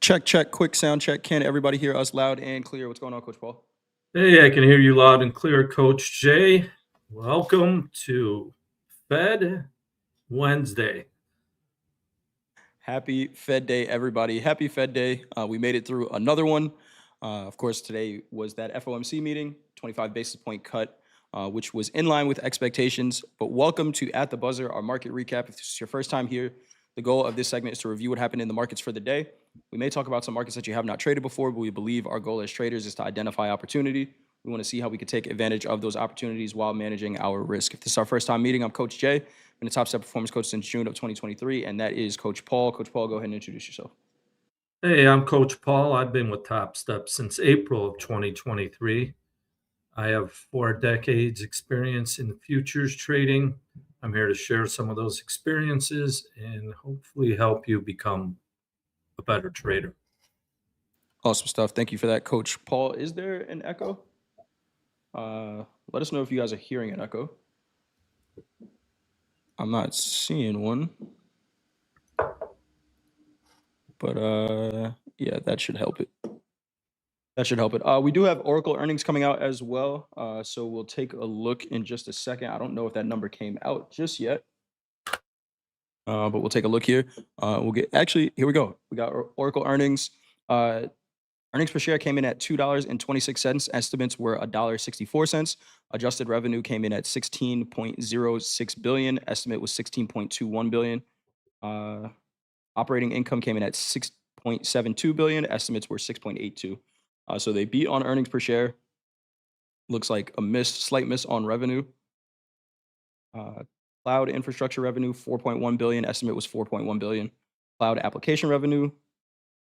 Check, check, quick sound check. Can everybody hear us loud and clear? What's going on, Coach Paul? Hey, I can hear you loud and clear, Coach Jay. Welcome to Fed Wednesday. Happy Fed Day, everybody. Happy Fed Day. We made it through another one. Of course, today was that FOMC meeting, 25 basis point cut, which was in line with expectations. But welcome to At the Buzzer, our market recap. If this is your first time here, the goal of this segment is to review what happened in the markets for the day. We may talk about some markets that you have not traded before, but we believe our goal as traders is to identify opportunity. We want to see how we can take advantage of those opportunities while managing our risk. If this is our first time meeting, I'm Coach Jay. I've been a Topstep performance coach since June of 2023, and that is Coach Paul. Coach Paul, go ahead and introduce yourself. Hey, I'm Coach Paul. I've been with Topstep since April of 2023. I have 4 decades experience in futures trading. I'm here to share some of those experiences and hopefully help you become a better trader. Awesome stuff. Thank you for that, Coach Paul. Is there an echo? Let us know if you guys are hearing an echo. I'm not seeing one. But yeah, that should help it. That should help it. We do have Oracle earnings coming out as well. So we'll take a look in just a second. I don't know if that number came out just yet. But we'll take a look here. Here we go. We got Oracle earnings. Earnings per share came in at $2.26. Estimates were $1.64. Adjusted revenue came in at $16.06 billion. Estimate was $16.21 billion. Operating income came in at $6.72 billion. Estimates were $6.82. So they beat on earnings per share. Looks like a slight miss on revenue. Cloud infrastructure revenue, $4.1 billion. Estimate was $4.1 billion. Cloud application revenue,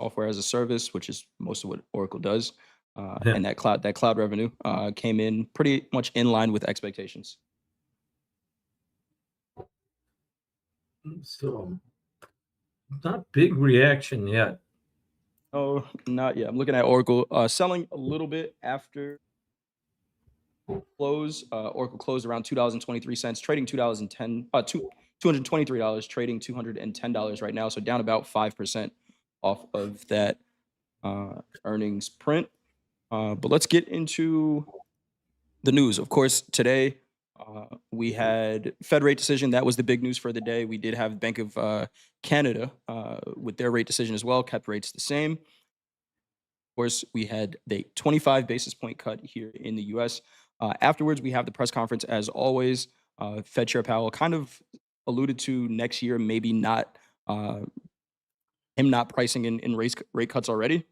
software as a service, which is most of what Oracle does, and that cloud revenue came in pretty much in line with expectations. So, not big reaction yet. Oh, not yet. I'm looking at Oracle selling a little bit after close. Oracle closed around $2.23, trading $223, trading $210 right now. So down about 5% off of that earnings print. But let's get into the news. Of course, today we had Fed rate decision. That was the big news for the day. We did have Bank of Canada with their rate decision as well, kept rates the same. Of course, we had the 25 basis point cut here in the U.S. Afterwards, we have the press conference as always. Fed Chair Powell kind of alluded to next year, maybe not him not pricing in rate cuts already.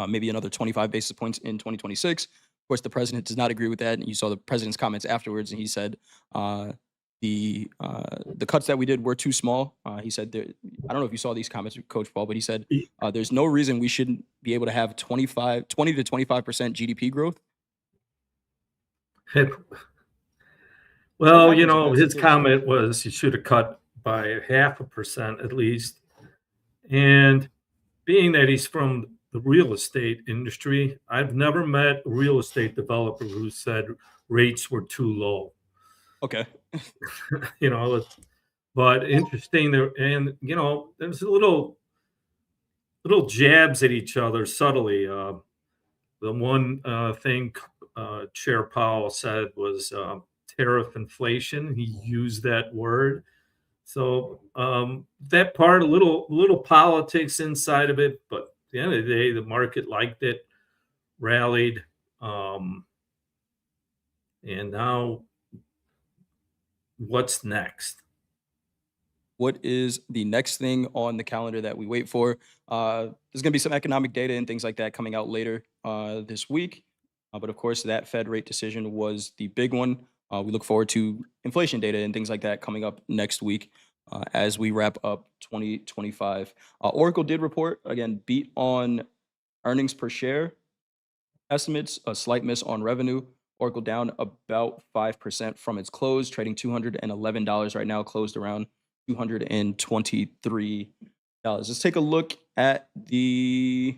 Maybe another 25 basis points in 2026. Of course, the president does not agree with that. And you saw the president's comments afterwards, and he said the cuts that we did were too small. He said, I don't know if you saw these comments, Coach Paul, but he said there's no reason we shouldn't be able to have 20 to 25% GDP growth. Well, you know, his comment was he should have cut by 0.5% at least. And being that he's from the real estate industry, I've never met a real estate developer who said rates were too low. Okay. You know, but interesting there, and you know, there's a little jabs at each other subtly. The one thing Chair Powell said was tariff inflation. He used that word. So that part, a little politics inside of it, but at the end of the day, the market liked it, rallied, and now what's next? What is the next thing on the calendar that we wait for? There's going to be some economic data and things like that coming out later this week. But of course, that Fed rate decision was the big one. We look forward to inflation data and things like that coming up next week as we wrap up 2025. Oracle did report, again, beat on earnings per share estimates, a slight miss on revenue. Oracle down about 5% from its close, trading $211 right now, closed around $223. Let's take a look at the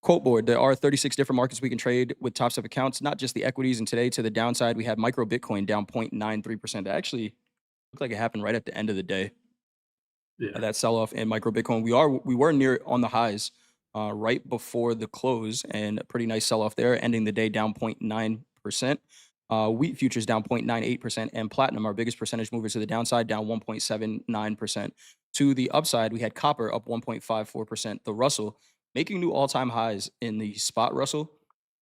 quote board. There are 36 different markets we can trade with Topstep accounts, not just the equities. And today, to the downside, we have micro Bitcoin down 0.93%. That actually looked like it happened right at the end of the day. Yeah. that sell off in micro Bitcoin. We were near on the highs right before the close, and a pretty nice sell off there, ending the day down 0.9%. Wheat futures down 0.98%, and platinum, our biggest percentage mover to the downside, down 1.79%. To the upside, we had copper up 1.54%. The Russell making new all-time highs in the spot Russell,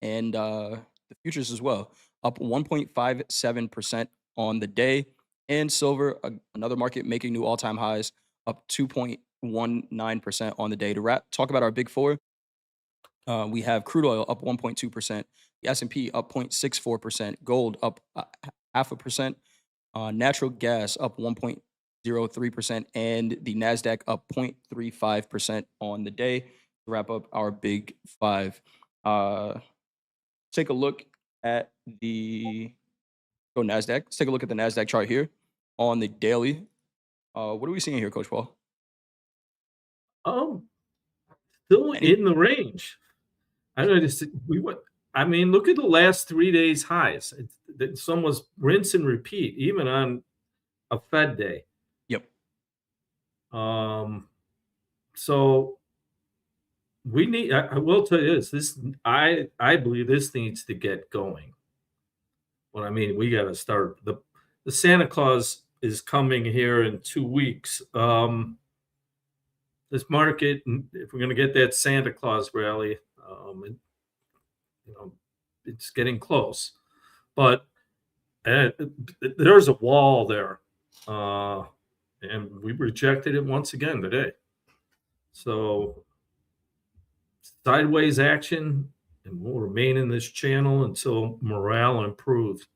and the futures as well, up 1.57% on the day. And silver, another market making new all-time highs, up 2.19% on the day. To talk about our big four, we have crude oil up 1.2%, the S&P up 0.64%, gold up half a percent, natural gas up 1.03%, and the NASDAQ up 0.35% on the day. To wrap up our big five. Take a look at the NASDAQ. Let's take a look at the NASDAQ chart here on the daily. What are we seeing here, Coach Paul? Um, Still Any in the range. I don't just we went. I mean, look at the last 3 days highs. Some was rinse and repeat, even on a Fed day. Yep. Um, so we need. I will tell you this. I believe this needs to get going. Well, I mean, we got to start. The Santa Claus is coming here in 2 weeks. This market, if we're going to get that Santa Claus rally, you know, it's getting close. But there's a wall there, and we rejected it once again today. So sideways action, and we'll remain in this channel until morale improves.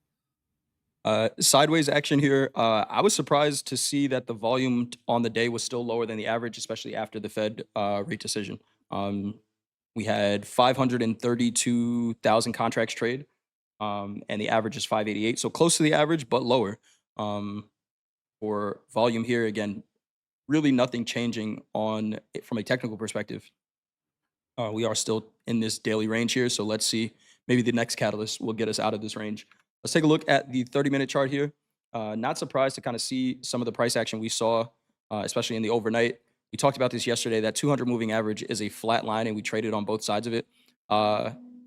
Sideways action here. I was surprised to see that the volume on the day was still lower than the average, especially after the Fed rate decision. We had 532,000 contracts trade, and the average is 588, so close to the average, but lower. For volume here, again, really nothing changing on it from a technical perspective. We are still in this daily range here, so let's see. Maybe the next catalyst will get us out of this range. Let's take a look at the 30-minute chart here. Not surprised to kind of see some of the price action we saw, especially in the overnight. We talked about this yesterday. That 200 moving average is a flat line, and we traded on both sides of it.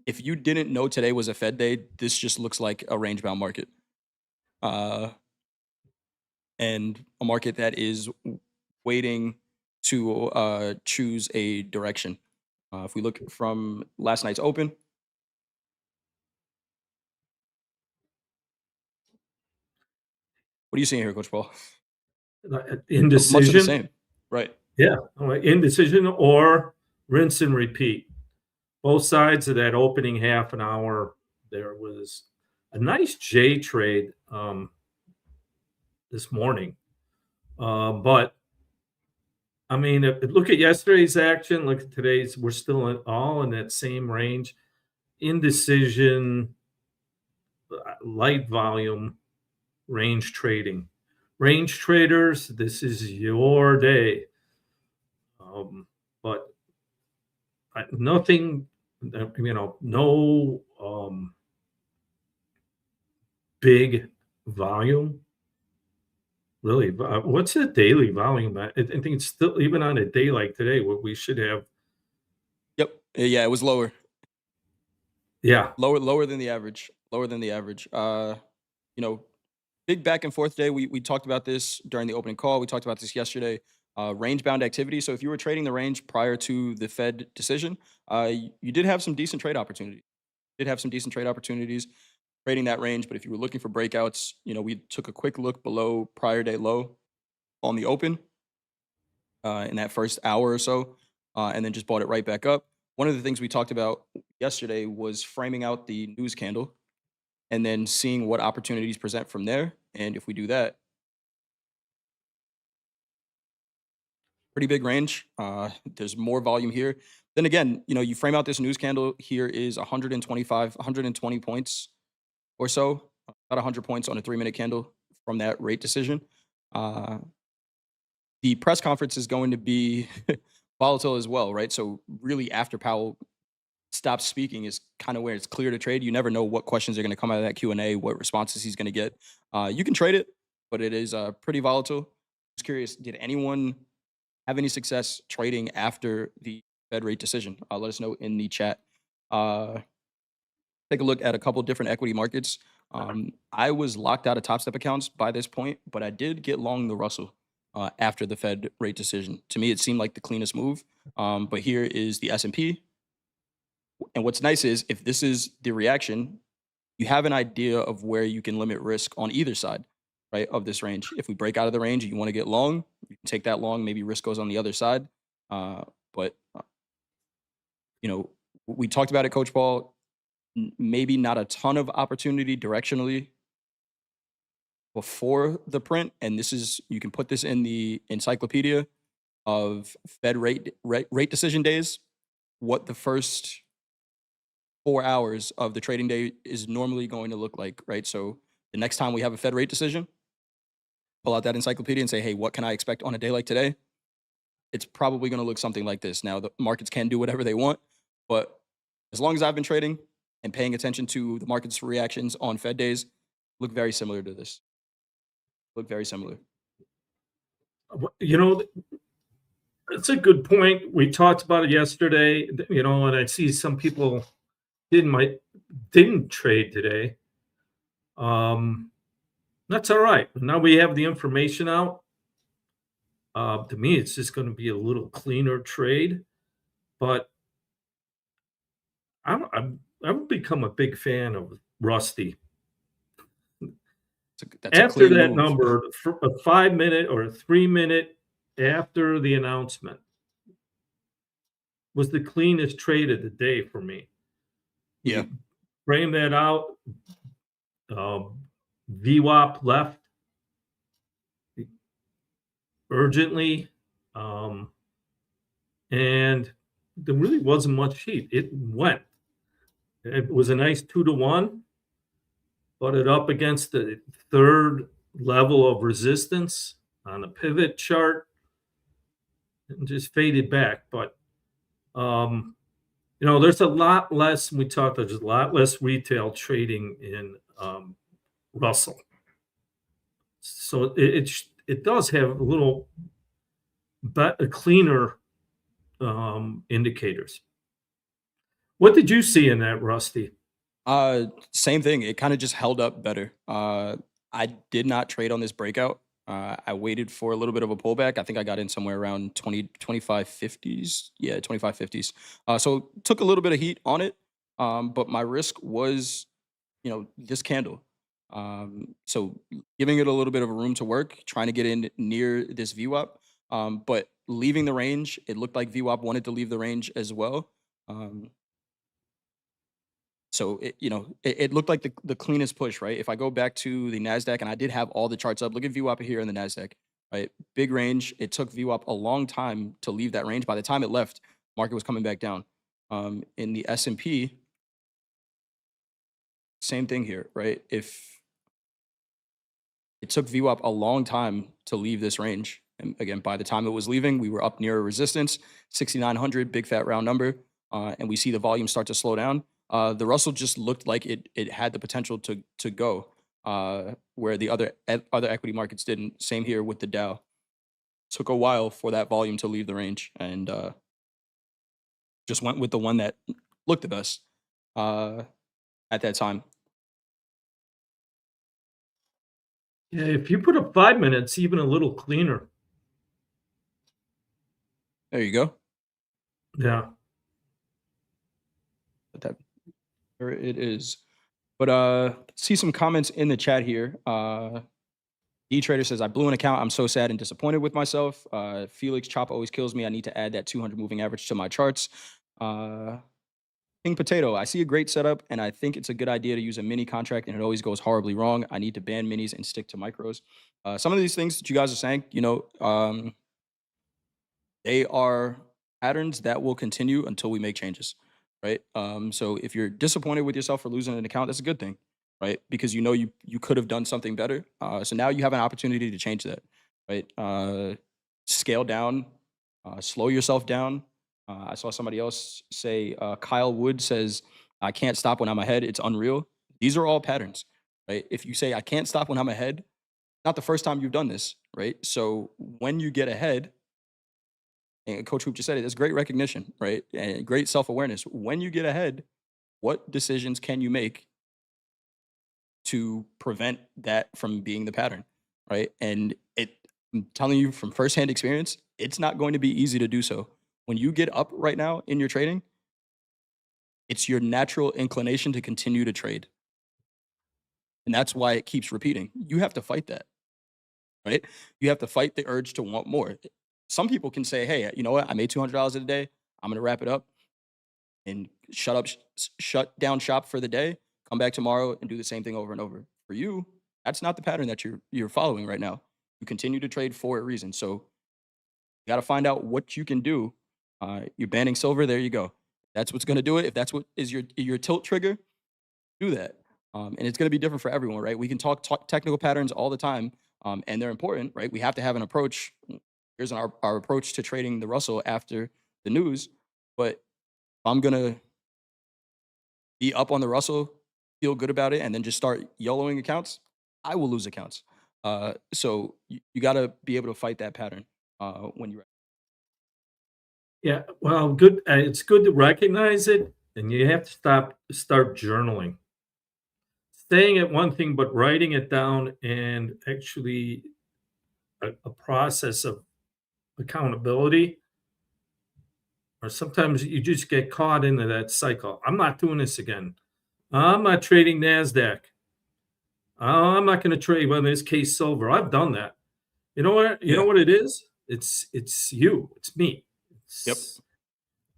If you didn't know today was a Fed day, this just looks like a range-bound market. And a market that is waiting to choose a direction. If we look from last night's open, what are you seeing here, Coach Paul? Much of the Indecision. same, right? Yeah. All right. Indecision or rinse and repeat. Both sides of that opening half an hour, there was a nice J trade this morning. But I mean, look at yesterday's action. Look at today's. We're still all in that same range. Indecision, light volume, range trading. Range traders, this is your day. But nothing, no big volume. Really, what's the daily volume? I think it's still, even on a day like today, what we should have. Yep. Yeah, it was lower. Yeah. Lower than the average. Lower than the average. You know, big back and forth day. We talked about this during the opening call. We talked about this yesterday. Range bound activity. So if you were trading the range prior to the Fed decision, you did have some decent trade opportunities. Trading that range. But if you were looking for breakouts, we took a quick look below prior day low on the open in that first hour or so, and then just bought it right back up. One of the things we talked about yesterday was framing out the news candle and then seeing what opportunities present from there. And if we do that, pretty big range. There's more volume here. Then again, you frame out this news candle here is 120 points or so, about 100 points on a 3-minute candle from that rate decision. The press conference is going to be volatile as well, right? So really after Powell stops speaking is kind of where it's clear to trade. You never know what questions are going to come out of that Q&A, what responses he's going to get. You can trade it, but it is pretty volatile. Just curious, did anyone have any success trading after the Fed rate decision? Let us know in the chat. Uh, Take a look at a couple different equity markets. I was locked out of Topstep accounts by this point, but I did get long the Russell after the Fed rate decision. To me, it seemed like the cleanest move. But here is the S&P. And what's nice is if this is the reaction, you have an idea of where you can limit risk on either side, right, of this range. If we break out of the range and you want to get long, you can take that long. Maybe risk goes on the other side. But you know, we talked about it, Coach Paul. Maybe not a ton of opportunity directionally before the print, and this is you can put this in the encyclopedia of Fed rate decision days. What the first 4 hours of the trading day is normally going to look like, right? So the next time we have a Fed rate decision, pull out that encyclopedia and say, hey, what can I expect on a day like today? It's probably going to look something like this. Now, the markets can do whatever they want, but as long as I've been trading and paying attention to the market's reactions on Fed days, look very similar to this. Look very similar. You know, that's a good point. We talked about it yesterday, and I see some people didn't trade today. That's all right. Now we have the information out. To me, it's just going to be a little cleaner trade, but I've become a big fan of Rusty. That's a After clean that move. number, for a 5 minute or a 3 minute after the announcement was the cleanest trade of the day for me. Yeah. We frame that out. VWAP left urgently, and there really wasn't much heat. It went. It was a nice 2-to-1, but it up against the third level of resistance on a pivot chart and just faded back. But there's a lot less. There's a lot less retail trading in Russell, so it does have a little cleaner indicators. What did you see in that, Rusty? Same thing. It kind of just held up better. I did not trade on this breakout. I waited for a little bit of a pullback. I think I got in somewhere around 25.50s. Yeah, 25.50s. So took a little bit of heat on it. But my risk was, this candle. So giving it a little bit of a room to work, trying to get in near this VWAP. But leaving the range, it looked like VWAP wanted to leave the range as well. So it looked like the cleanest push, right? If I go back to the NASDAQ, and I did have all the charts up, look at VWAP here in the NASDAQ, right? Big range. It took VWAP a long time to leave that range. By the time it left, market was coming back down. In the S&P, same thing here, right? If it took VWAP a long time to leave this range, and again, by the time it was leaving, we were up near a resistance, 6,900, big fat round number, and we see the volume start to slow down. The Russell just looked like it had the potential to go where the other equity markets didn't. Same here with the Dow. Took a while for that volume to leave the range, and just went with the one that looked the best at that time. Yeah, if you put up 5 minutes, even a little cleaner. There you go. Yeah. There it is. But see some comments in the chat here. D-Trader says, I blew an account. I'm so sad and disappointed with myself. Felix, chop always kills me. I need to add that 200 moving average to my charts. King Potato, I see a great setup, and I think it's a good idea to use a mini contract, and it always goes horribly wrong. I need to ban minis and stick to micros. Some of these things that you guys are saying, they are patterns that will continue until we make changes, right? So if you're disappointed with yourself for losing an account, that's a good thing, right? Because you could have done something better. So now you have an opportunity to change that, right? Scale down, slow yourself down. I saw somebody else say, Kyle Wood says, I can't stop when I'm ahead. It's unreal. These are all patterns, right? If you say, I can't stop when I'm ahead, not the first time you've done this, right? So when you get ahead, and Coach Hoop just said it, it's great recognition, right? And great self-awareness. When you get ahead, what decisions can you make to prevent that from being the pattern, right? And I'm telling you from firsthand experience, it's not going to be easy to do so. When you get up right now in your trading, it's your natural inclination to continue to trade. And that's why it keeps repeating. You have to fight that, right? You have to fight the urge to want more. Some people can say, hey, you know what? I made $200 in a day. I'm going to wrap it up and shut down shop for the day, come back tomorrow and do the same thing over and over. For you, that's not the pattern that you're following right now. You continue to trade for a reason. So you got to find out what you can do. You're banning silver. There you go. That's what's going to do it. If that's what is your tilt trigger, do that. And it's going to be different for everyone, right? We can talk technical patterns all the time, and they're important, right? We have to have an approach. Here's our approach to trading the Russell after the news. But if I'm going to be up on the Russell, feel good about it, and then just start YOLOing accounts, I will lose accounts. So you got to be able to fight that pattern when you're. Yeah, well, good. It's good to recognize it, and you have to start journaling. Saying it one thing, but writing it down and actually a process of accountability. Or sometimes you just get caught into that cycle. I'm not doing this again. I'm not trading NASDAQ. I'm not going to trade, well, in this case, silver. I've done that. You know what? You know Yeah. what it is? It's you. It's me. Yep. It's,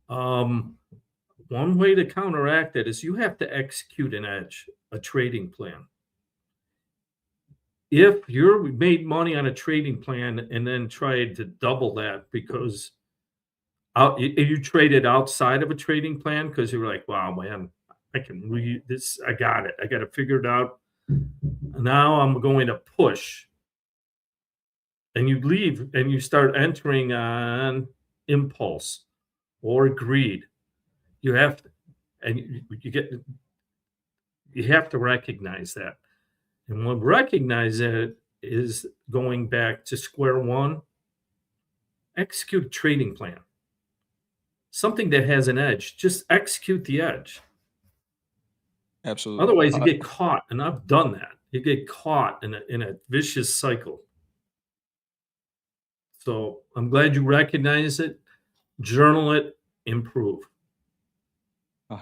um, one way to counteract it is you have to execute a trading plan. If you're made money on a trading plan and then tried to double that because you traded outside of a trading plan because you were like, wow, man, I can read this. I got it. I got it figured out. Now I'm going to push. And you leave and you start entering on impulse or greed. You have to, and you have to recognize that. And when recognize it is going back to square one, execute a trading plan. Something that has an edge, just execute the edge. Absolutely. Otherwise, you get caught, and I've done that. You get caught in a vicious cycle. So I'm glad you recognize it, journal it, improve. Uh,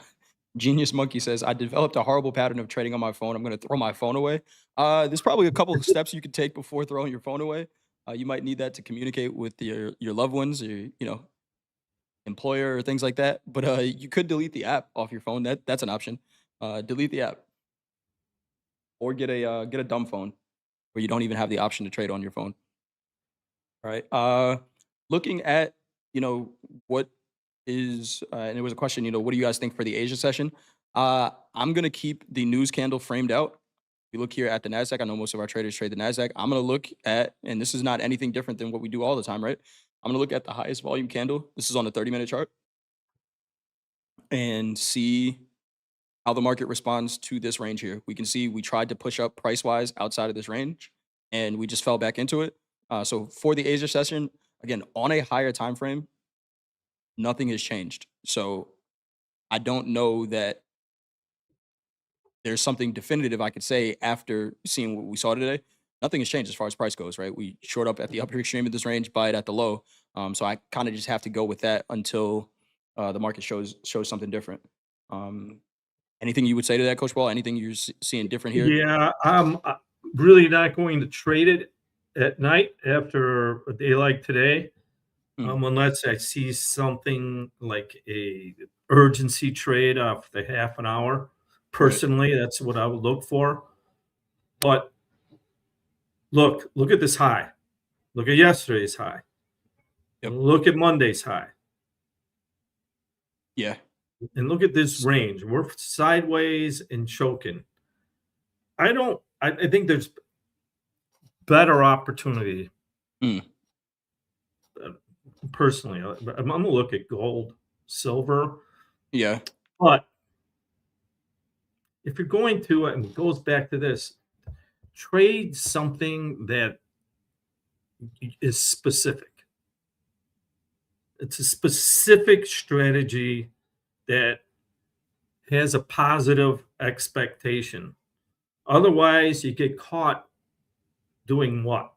Genius Monkey says, I developed a horrible pattern of trading on my phone. I'm going to throw my phone away. There's probably a couple of steps you could take before throwing your phone away. You might need that to communicate with your loved ones, or employer, or things like that. But you could delete the app off your phone. That's an option. Delete the app, or get a dumb phone where you don't even have the option to trade on your phone. All right. Looking at what is and it was a question. What do you guys think for the Asia session? I'm gonna keep the news candle framed out. We look here at the NASDAQ. I know most of our traders trade the NASDAQ. I'm gonna look at, and this is not anything different than what we do all the time, right? I'm gonna look at the highest volume candle. This is on the 30-minute chart, and see how the market responds to this range here. We can see we tried to push up price wise outside of this range, and we just fell back into it. So for the Asia session, again, on a higher time frame, nothing has changed. So I don't know that there's something definitive I could say after seeing what we saw today. Nothing has changed as far as price goes, right? We short up at the upper extreme of this range, buy it at the low. So I kind of just have to go with that until the market shows something different. Anything you would say to that, Coach Ball? Anything you're seeing different here? Yeah, I'm really not going to trade it at night after a day like today, unless I see something like a urgency trade off the half an hour. Right. Personally, that's what I would look for. But look at this high. Look at yesterday's high. Yep. Look at Monday's high. Yeah. And look at this range. We're sideways and choking. I think there's better opportunity. Mm. Personally, I'm gonna look at gold, silver, Yeah. but if you're going to, and it goes back to this, trade something that is specific. It's a specific strategy that has a positive expectation. Otherwise, you get caught doing what?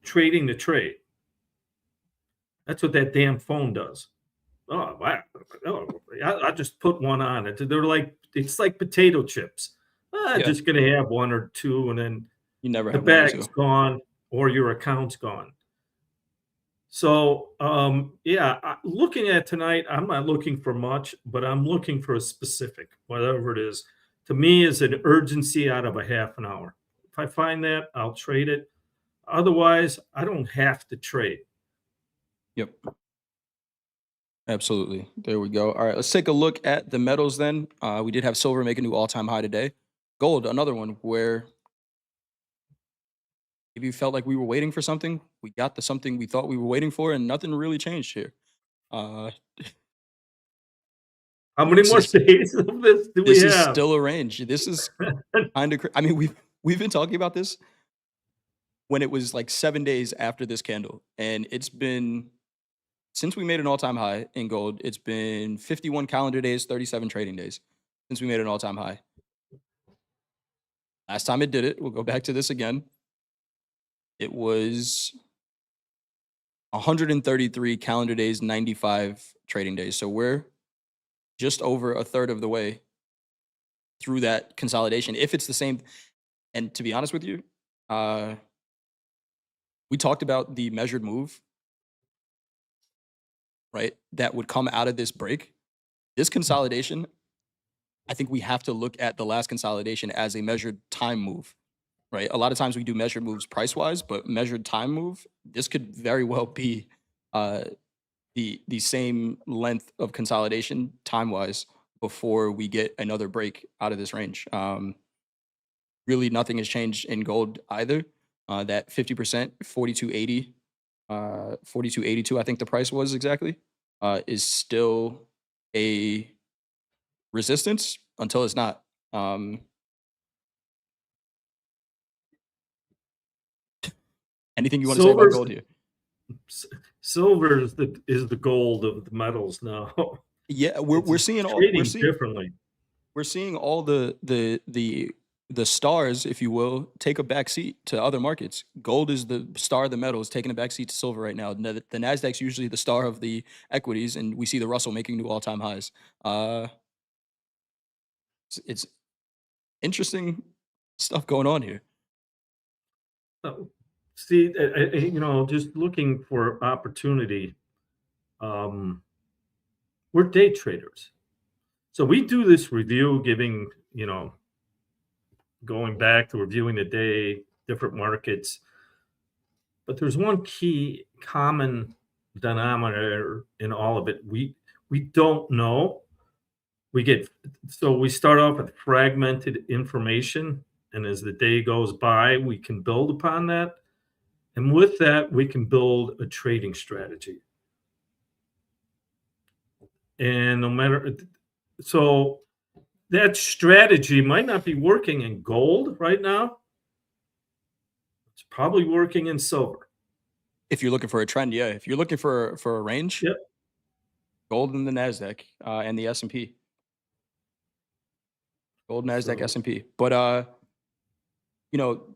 Trading the trade. That's what that damn phone does. Oh, wow. Oh, I just put one on it. They're like, it's like potato chips. Yeah, Just going to have one or two, and then you never the have one or bag's two. gone or your account's gone. So, yeah, looking at tonight, I'm not looking for much, but I'm looking for a specific, whatever it is. To me, is an urgency out of a half an hour. If I find that, I'll trade it. Otherwise, I don't have to trade. Yep, absolutely. There we go. All right, let's take a look at the metals then. We did have silver make a new all-time high today. Gold, another one where if you felt like we were waiting for something, we got the something we thought we were waiting for, and nothing really changed here. Uh, How many this more is days of this do we this is have? still a range. This is kind of. I mean, we've been talking about this when it was like 7 days after this candle, and it's been since we made an all-time high in gold. It's been 51 calendar days, 37 trading days since we made an all-time high. Last time it did it, we'll go back to this again. It was 133 calendar days, 95 trading days. So we're just over a third of the way through that consolidation. If it's the same, and to be honest with you, we talked about the measured move, right? That would come out of this break. This consolidation, I think we have to look at the last consolidation as a measured time move, right? A lot of times we do measured moves price wise, but measured time move, this could very well be the same length of consolidation time wise before we get another break out of this range. Really, nothing has changed in gold either. That 50%, 4280, 4282, I think the price was exactly, is still a resistance until it's not. Anything you want to say about Silver's gold here? s- silver is the gold of the metals now. Yeah, It's we're just seeing all trading differently. we're seeing all the stars, if you will, take a back seat to other markets. Gold is the star of the metals, taking a back seat to silver right now. The NASDAQ's usually the star of the equities, and we see the Russell making new all-time highs. It's interesting stuff going on here. Oh, see, just looking for opportunity. Um, we're day traders. So we do this review, giving, going back to reviewing the day, different markets. But there's one key common denominator in all of it. We don't know. We start off with fragmented information, and as the day goes by, we can build upon that. And with that, we can build a trading strategy. And no matter, so that strategy might not be working in gold right now. It's probably working in silver. If you're looking for a trend, yeah. If you're looking for a range, Yep. gold in the NASDAQ and the S&P. Gold, NASDAQ, So S&P. But you know,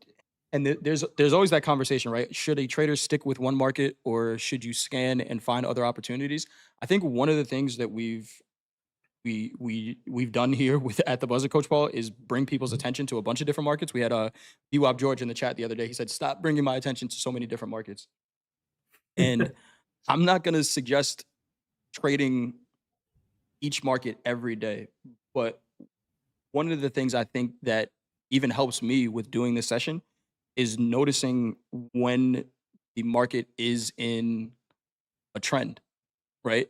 and there's always that conversation, right? Should a trader stick with one market or should you scan and find other opportunities? I think one of the things that we've done here with at the Buzzer Coach Paul is bring people's attention to a bunch of different markets. We had BWAP George in the chat the other day. He said, "Stop bringing my attention to so many different markets." And I'm not going to suggest trading each market every day, but one of the things I think that even helps me with doing this session is noticing when the market is in a trend, right?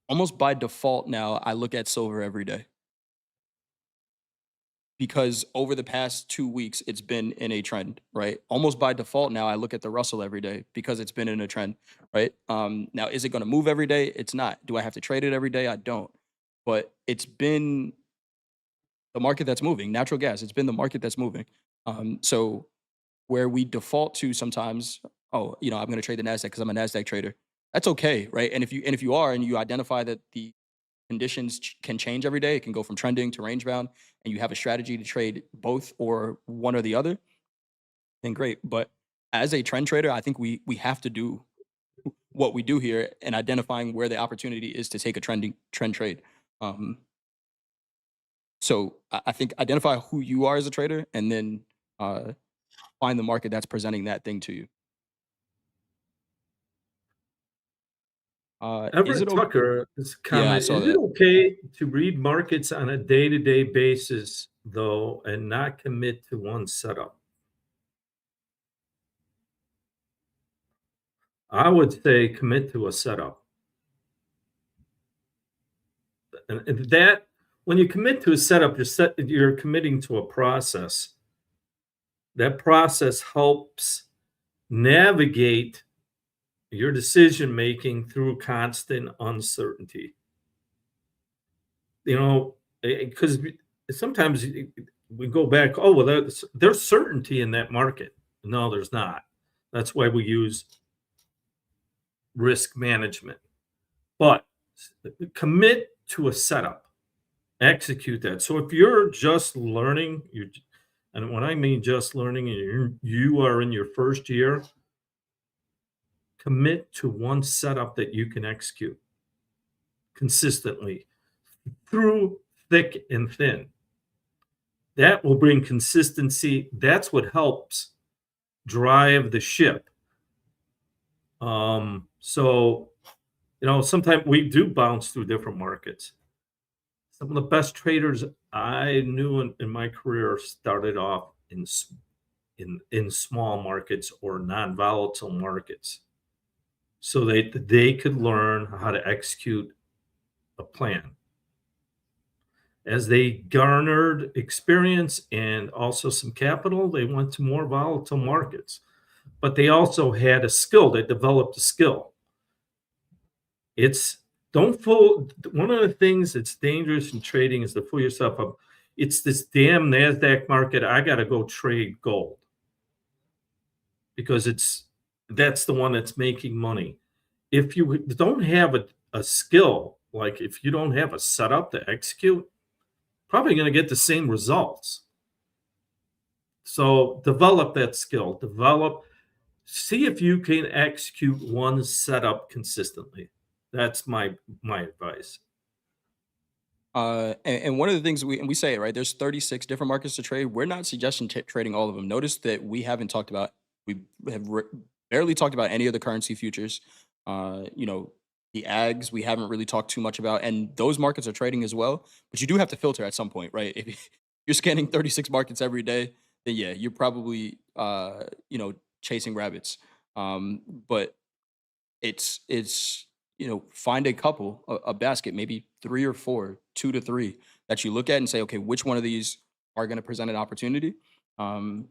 Almost by default now, I look at silver every day because over the past 2 weeks, it's been in a trend, right? Almost by default now, I look at the Russell every day because it's been in a trend, right? Now, is it going to move every day? It's not. Do I have to trade it every day? I don't. But it's been the market that's moving. Natural gas, it's been the market that's moving. So where we default to sometimes oh, I'm going to trade the NASDAQ because I'm a NASDAQ trader. That's okay, right? And if you are and you identify that the conditions can change every day, it can go from trending to range bound, and you have a strategy to trade both or one or the other, then great. But as a trend trader, I think we have to do what we do here and identifying where the opportunity is to take a trend trade. Um, so I think identify who you are as a trader, and then uh, find the market that's presenting that thing to you. Is it Everett okay? Tucker's Yeah, I comment, saw is it that. okay to read markets on a day-to-day basis, though, and not commit to one setup? I would say commit to a setup. And that when you commit to a setup, you're committing to a process. That process helps navigate your decision making through constant uncertainty. You know, because sometimes we go back, oh, well, there's certainty in that market. No, there's not. That's why we use risk management. But commit to a setup, execute that. So if you're just learning, and when I mean just learning, and you are in your first year, commit to one setup that you can execute consistently through thick and thin. That will bring consistency. That's what helps drive the ship. So sometimes we do bounce through different markets. Some of the best traders I knew in my career started off in small markets or non-volatile markets, so they could learn how to execute a plan. As they garnered experience and also some capital, they went to more volatile markets. But they also had a skill. They developed a skill. It's don't fool. One of the things that's dangerous in trading is to fool yourself up. It's this damn NASDAQ market. I got to go trade gold because that's the one that's making money. If you don't have a skill, like if you don't have a setup to execute, probably going to get the same results. So develop that skill. See if you can execute one setup consistently. That's my advice. And one of the things we say it right. There's 36 different markets to trade. We're not suggesting trading all of them. Notice that we haven't talked about. We have barely talked about any of the currency futures. The ags we haven't really talked too much about, and those markets are trading as well. But you do have to filter at some point, right? If you're scanning 36 markets every day, then yeah, you're probably chasing rabbits. But it's find a couple, a basket, maybe 3 or 4, 2 to 3 that you look at and say, okay, which one of these are going to present an opportunity? Um,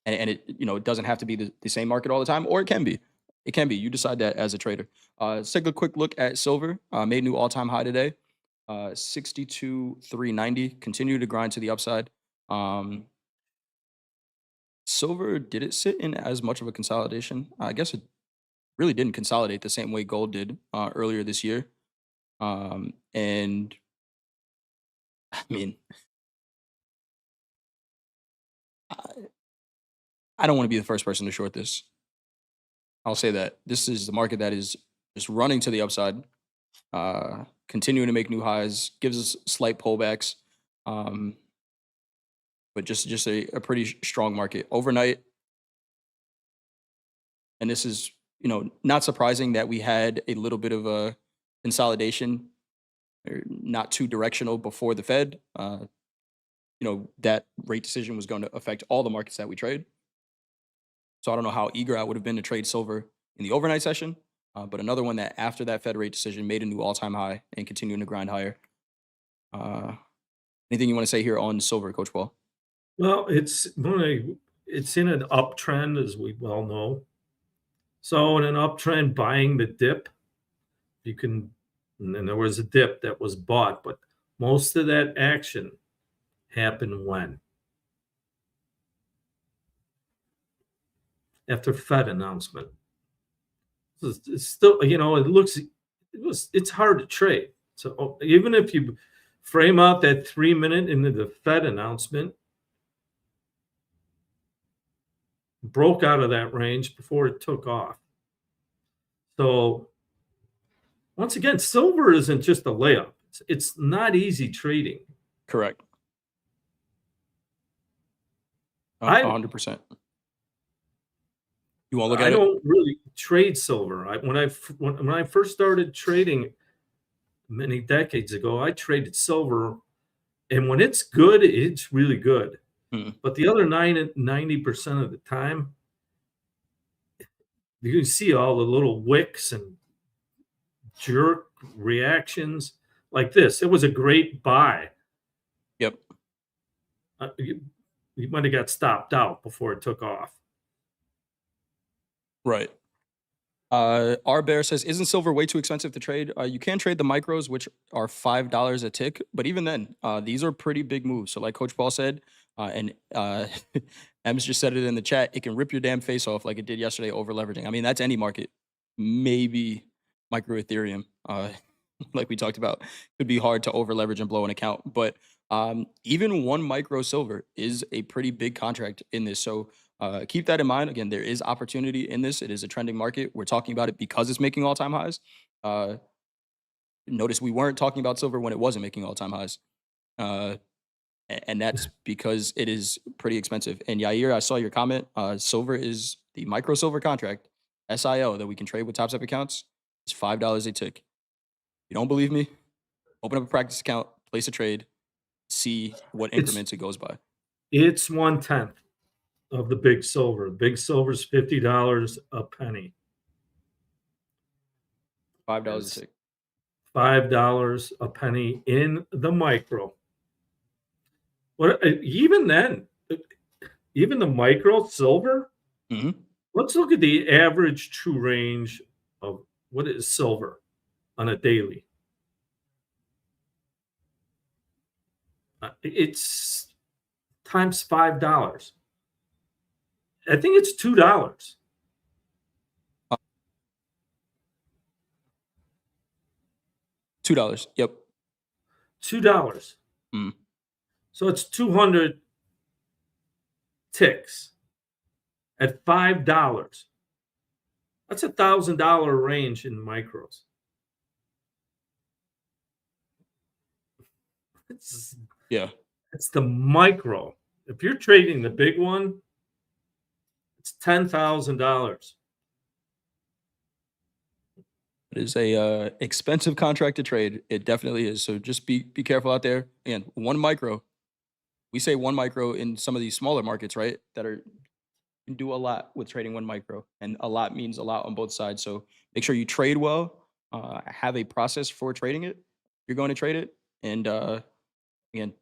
and it doesn't have to be the same market all the time, or it can be. It can be. You decide that as a trader. Let's take a quick look at silver. Made new all-time high today. 62,390. Continue to grind to the upside. Silver, did it sit in as much of a consolidation? I guess it really didn't consolidate the same way gold did earlier this year. And I mean, I, I don't want to be the first person to short this. I'll say that this is the market that is just running to the upside, continuing to make new highs, gives us slight pullbacks, but just a pretty strong market overnight. And this is not surprising that we had a little bit of a consolidation, or not too directional before the Fed. That rate decision was going to affect all the markets that we trade. So I don't know how eager I would have been to trade silver in the overnight session, but another one that after that Fed rate decision made a new all-time high and continuing to grind higher. Anything you want to say here on silver, Coach Paul? Well, it's in an uptrend, as we well know. So in an uptrend, buying the dip, you can, and there was a dip that was bought, but most of that action happened when after Fed announcement. It's still, it's hard to trade. So even if you frame out that 3 minute into the Fed announcement, broke out of that range before it took off. So once again, silver isn't just a layup. It's not easy trading. Correct. I 100%. You want to look I at it? don't really trade silver. When I first started trading many decades ago, I traded silver, and when it's good, it's really good. Mm, But the other 90% of the time, you can see all the little wicks and jerk reactions like this. It was a great buy. yep. You might have got stopped out before it took off. Right. Our bear says, "Isn't silver way too expensive to trade? You can trade the micros, which are $5 a tick, but even then, these are pretty big moves. So, like Coach Paul said, and Ems just said it in the chat, it can rip your damn face off like it did yesterday over leveraging. I mean, that's any market. Maybe micro Ethereum, like we talked about, could be hard to over leverage and blow an account. But even one micro silver is a pretty big contract in this. So keep that in mind. Again, there is opportunity in this. It is a trending market. We're talking about it because it's making all-time highs. Notice we weren't talking about silver when it wasn't making all-time highs. And that's because it is pretty expensive. And Yair, I saw your comment. Silver is the micro silver contract, SIO, that we can trade with Topstep accounts. It's $5 a tick. If you don't believe me, open up a practice account, place a trade, see what increments it goes by. It's 1/10 of the big silver. Big silver's $50 a penny. $5 a tick. $5 a penny in the micro. What even then, even the micro silver, Hmm. let's look at the average true range of what is silver on a daily. It's times $5. I think it's $2. $2. Yep. $2. Mm. So it's 200 ticks at $5. That's $1,000 range in micros. It's Yeah. it's the micro. If you're trading the big one, it's $10,000. It is a expensive contract to trade. It definitely is. So just be careful out there. Again, one micro. We say one micro in some of these smaller markets, right? That are can do a lot with trading one micro, and a lot means a lot on both sides. So make sure you trade well. Have a process for trading it. You're going to trade it, and again,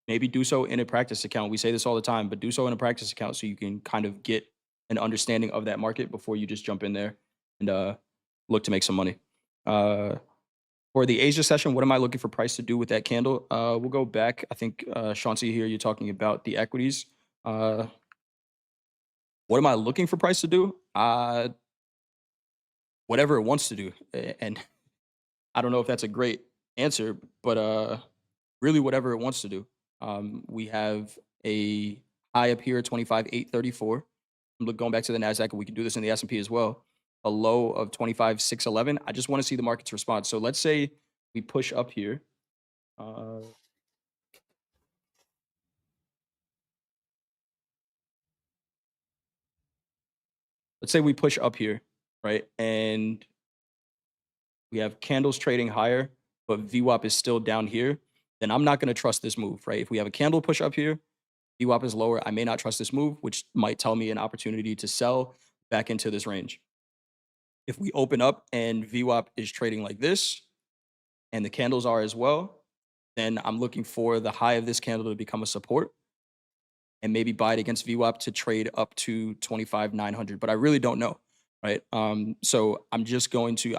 maybe do so in a practice account. We say this all the time, but do so in a practice account so you can kind of get an understanding of that market before you just jump in there and look to make some money. For the Asia session, what am I looking for price to do with that candle? We'll go back. I think Chauncey here, you're talking about the equities. What am I looking for price to do? Whatever it wants to do. And I don't know if that's a great answer, but really whatever it wants to do. We have a high up here, 25,834. Going back to the NASDAQ, and we can do this in the S&P as well. A low of 25,611. I just want to see the market's response. So let's say we push up here. Let's say we push up here, right? And we have candles trading higher, but VWAP is still down here. Then I'm not going to trust this move, right? If we have a candle push up here, VWAP is lower, I may not trust this move, which might tell me an opportunity to sell back into this range. If we open up and VWAP is trading like this, and the candles are as well, then I'm looking for the high of this candle to become a support and maybe buy it against VWAP to trade up to 25,900. But I really don't know, right? So I'm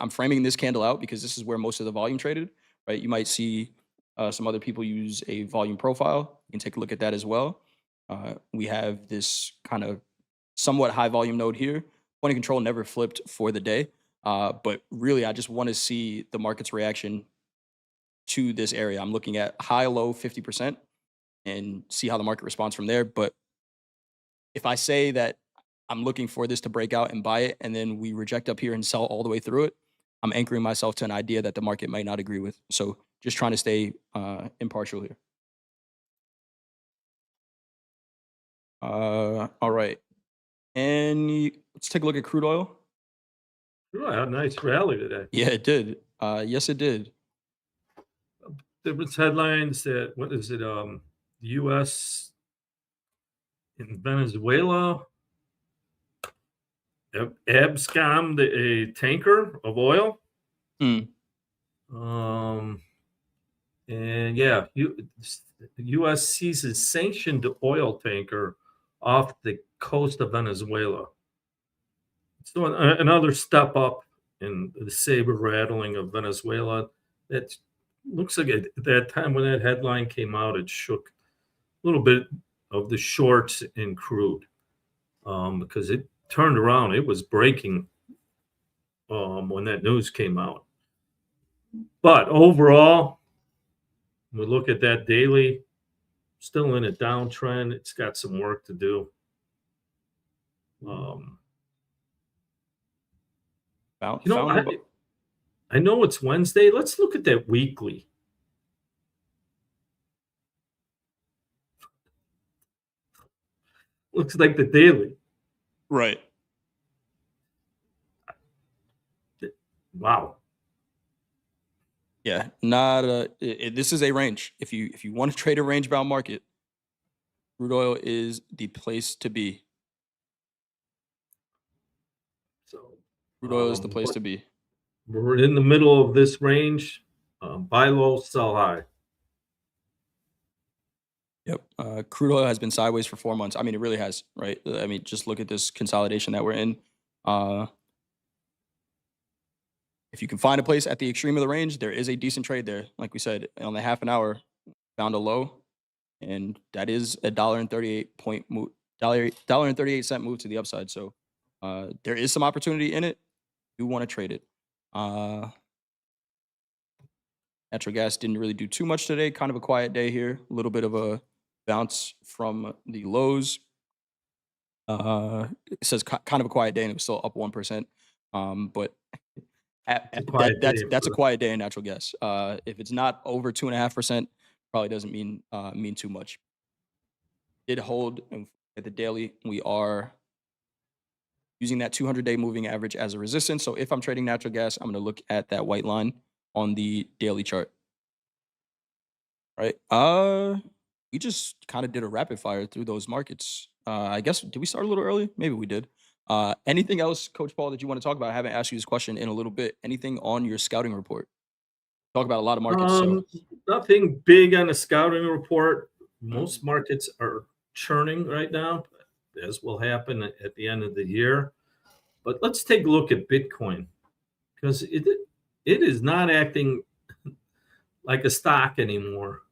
framing this candle out because this is where most of the volume traded, right? You might see some other people use a volume profile. You can take a look at that as well. We have this kind of somewhat high volume node here. Point of control never flipped for the day. But really, I just want to see the market's reaction to this area. I'm looking at high, low 50% and see how the market responds from there. But if I say that I'm looking for this to break out and buy it, and then we reject up here and sell all the way through it, I'm anchoring myself to an idea that the market might not agree with. So just trying to stay impartial here. All right. And let's take a look at crude oil. Ooh, a nice rally today. Yeah, it did. Yes, it did. There was headlines that what is it? U.S. in Venezuela abscommed a tanker of oil. Hmm. And yeah, the U.S. seizes sanctioned oil tanker off the coast of Venezuela. So another step up in the saber rattling of Venezuela. That looks like at that time when that headline came out, it shook a little bit of the shorts in crude because it turned around. It was breaking when that news came out. But overall, we look at that daily, still in a downtrend. It's got some work to do. You know, I know it's Wednesday. Let's look at that weekly. Looks like the daily. Right. Wow. Yeah, not this is a range. If you want to trade a range bound market, crude oil is the place to be. So Crude oil is the place to be. we're in the middle of this range. Buy low, sell high. Yep. Crude oil has been sideways for 4 months. I mean, it really has, right? I mean, just look at this consolidation that we're in. If you can find a place at the extreme of the range, there is a decent trade there. Like we said, on the half an hour, found a low, and that is a $1.38 move, $1.38 move to the upside. So there is some opportunity in it. You want to trade it. Natural gas didn't really do too much today. Kind of a quiet day here. A little bit of a bounce from the lows. It says kind of a quiet day, and it was still up 1%. But that's a quiet day in natural gas. If it's not over 2.5%, probably doesn't mean too much. Did hold at the daily. We are using that 200-day moving average as a resistance. So if I'm trading natural gas, I'm going to look at that white line on the daily chart. Right. We just kind of did a rapid fire through those markets. I guess, did we start a little early? Maybe we did. Anything else, Coach Paul, that you want to talk about? I haven't asked you this question in a little bit. Anything on your scouting report? Talk about a lot of markets. So Nothing big on the scouting report. Most markets are churning right now, as will happen at the end of the year. But let's take a look at Bitcoin because it is not acting like a stock anymore.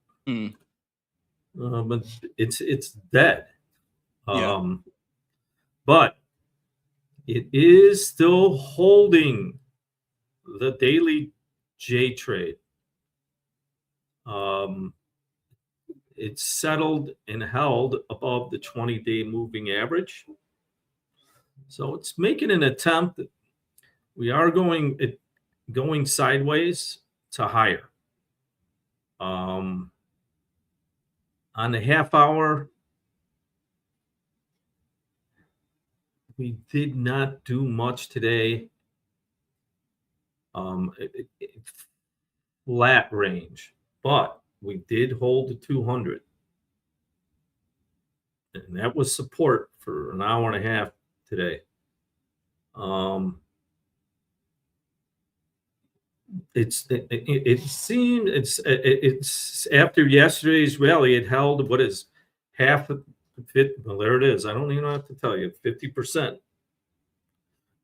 But it's dead. Yeah. But it is still holding the daily J trade. It's settled and held above the 20-day moving average. So it's making an attempt. We are going sideways to higher. On the half hour, we did not do much today. Flat range, but we did hold the 200. And that was support for an hour and a half today. It seemed it's after yesterday's rally, it held what is half of it. Well, there it is. I don't even have to tell you, 50%.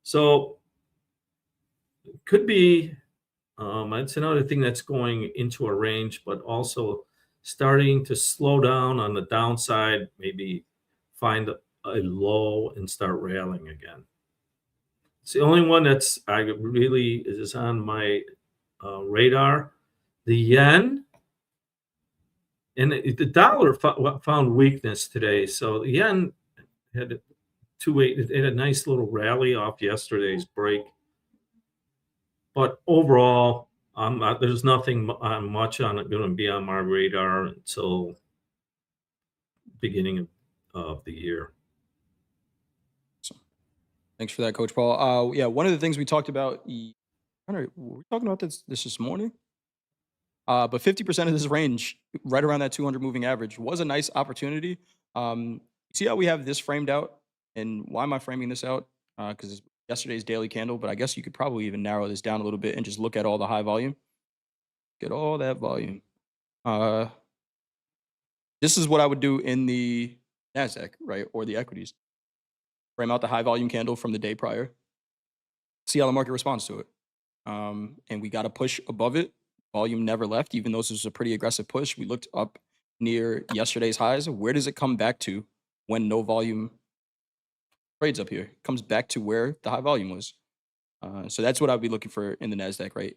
So it could be that's another thing that's going into a range, but also starting to slow down on the downside, maybe find a low and start rallying again. It's the only one that's I really is on my radar. The yen and the dollar found weakness today. So the yen had a 2.8. It had a nice little rally off yesterday's break, but overall, there's nothing much on it going to be on my radar until beginning of the year. So, thanks for that, Coach Paul. Yeah, one of the things we talked about, I don't know, were we talking about this morning? But 50% of this range, right around that 200 moving average, was a nice opportunity. See how we have this framed out? And why am I framing this out? Because it's yesterday's daily candle, but I guess you could probably even narrow this down a little bit and just look at all the high volume. Get all that volume. This is what I would do in the NASDAQ, right? Or the equities. Frame out the high volume candle from the day prior. See how the market responds to it. And we got to push above it. Volume never left, even though this was a pretty aggressive push. We looked up near yesterday's highs. Where does it come back to when no volume trades up here? It comes back to where the high volume was. So that's what I'd be looking for in the NASDAQ, right?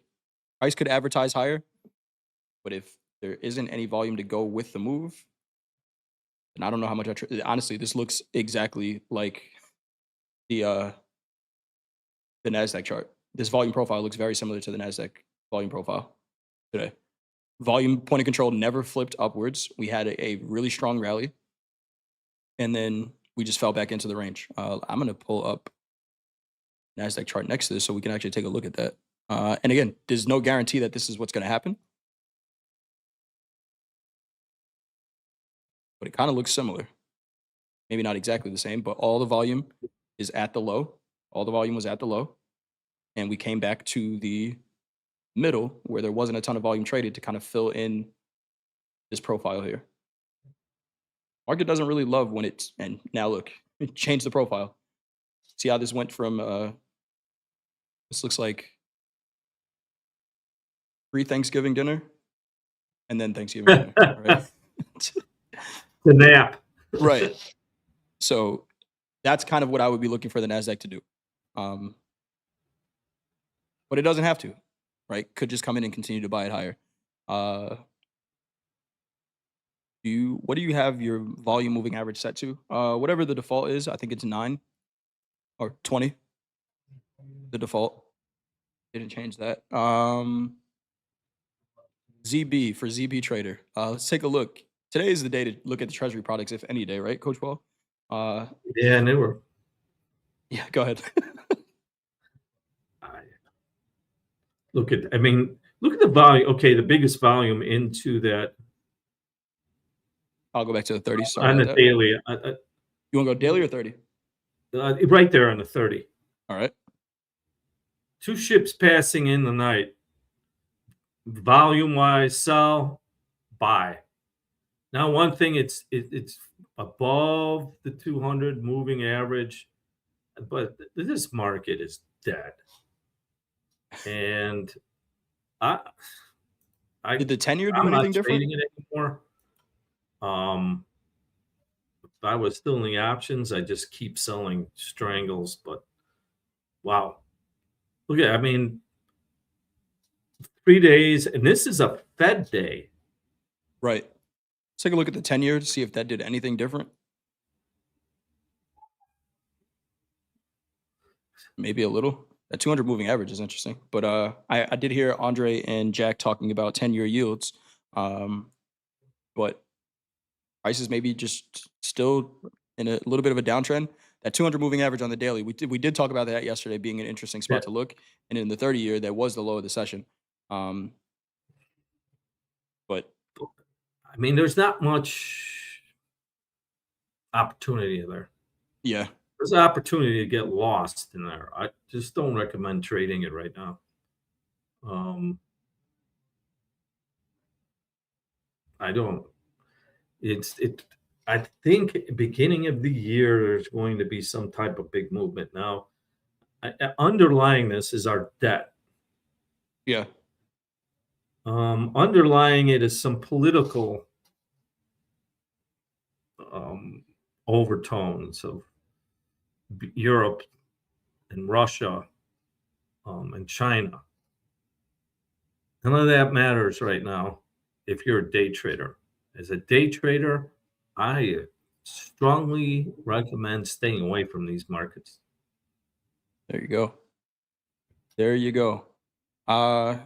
Price could advertise higher, but if there isn't any volume to go with the move, then I don't know how much honestly, this looks exactly like the NASDAQ chart. This volume profile looks very similar to the NASDAQ volume profile today. Volume point of control never flipped upwards. We had a really strong rally, and then we just fell back into the range. I'm going to pull up NASDAQ chart next to this so we can actually take a look at that. And again, there's no guarantee that this is what's going to happen, but it kind of looks similar. Maybe not exactly the same, but all the volume is at the low. All the volume was at the low, and we came back to the middle where there wasn't a ton of volume traded to kind of fill in this profile here. Market doesn't really love when it's, and now look, it changed the profile. See how this went from, this looks like pre-Thanksgiving dinner and then Thanksgiving dinner, right? The nap. Right. So that's kind of what I would be looking for the NASDAQ to do. But it doesn't have to, right? Could just come in and continue to buy it higher. What do you have your volume moving average set to? Whatever the default is, I think it's 9 or 20. The default. Didn't change that. ZB for ZB Trader. Let's take a look. Today is the day to look at the Treasury products, if any day, right, Coach Paul? Yeah, and they were. Yeah, go ahead. Look at the volume. Okay, the biggest volume into that. I'll go back to the 30. Sorry on the about that. daily. You want to go daily or 30? Right there on the 30. All right. 2 ships passing in the night. Volume wise, sell, buy. Now, one thing, it's above the 200 moving average, but this market is dead. And Did the 10-year do I'm anything not different? trading it anymore. If I was still in the options, I just keep selling strangles. But wow, look at 3 days, and this is a Fed day. Right. Let's take a look at the 10-year to see if that did anything different. Maybe a little. That 200 moving average is interesting. But I did hear Andre and Jack talking about 10-year yields. But prices maybe just still in a little bit of a downtrend. That 200 moving average on the daily, we did talk about that yesterday being an interesting spot to look. And in the 30-year, that was the low of the session. But there's not much opportunity there. Yeah. There's an opportunity to get lost in there. I just don't recommend trading it right now. I don't. I think beginning of the year, there's going to be some type of big movement. Now, underlying this is our debt. Yeah. Underlying it is some political overtones of Europe and Russia, and China. None of that matters right now if you're a day trader. As a day trader, I strongly recommend staying away from these markets. There you go. There you go. Uh,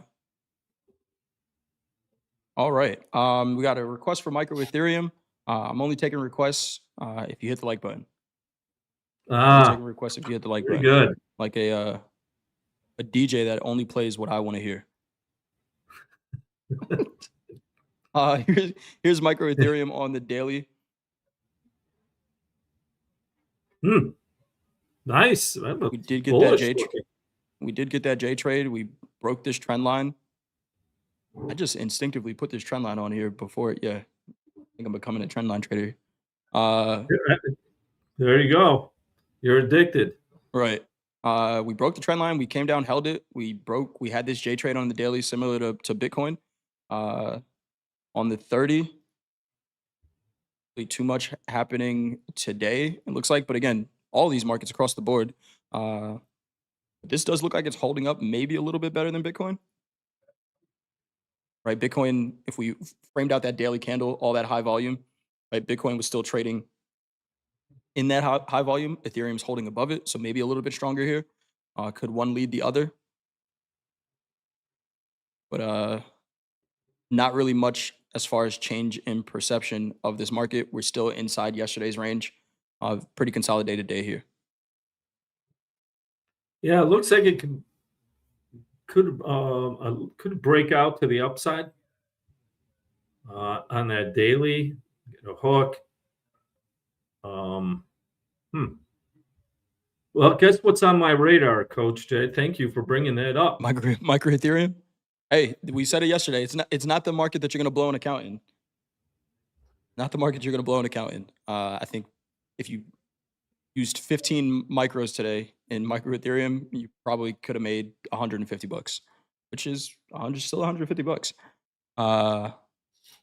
all right. We got a request for micro Ethereum. I'm only taking requests if you hit the like button. Only Ah, taking requests if you hit the like very button. good. Like a DJ that only plays what I want to hear. Here's micro Ethereum on the daily. Hmm, nice. I'm a We did get that bullish J. looking. We did get that J trade. We broke this trend line. I just instinctively put this trend line on here before. Yeah, I think I'm becoming a trend line trader. Uh, There you go. You're addicted. right. We broke the trend line. We came down, held it. We had this J trade on the daily, similar to Bitcoin. On the 30, really too much happening today, it looks like. But again, all these markets across the board. This does look like it's holding up maybe a little bit better than Bitcoin. Right? Bitcoin, if we framed out that daily candle, all that high volume, right? Bitcoin was still trading in that high volume. Ethereum's holding above it, so maybe a little bit stronger here. Could one lead the other? But not really much as far as change in perception of this market. We're still inside yesterday's range. Pretty consolidated day here. Yeah, it looks like it could break out to the upside on that daily, get a hook. Um, hmm. Well, guess what's on my radar, Coach Jay? Thank you for bringing that up. Micro Ethereum. Hey, we said it yesterday. It's not the market that you're gonna blow an account in. Not the market you're gonna blow an account in. I think if you used 15 micros today in micro Ethereum, you probably could have made $150, which is still $150. Uh,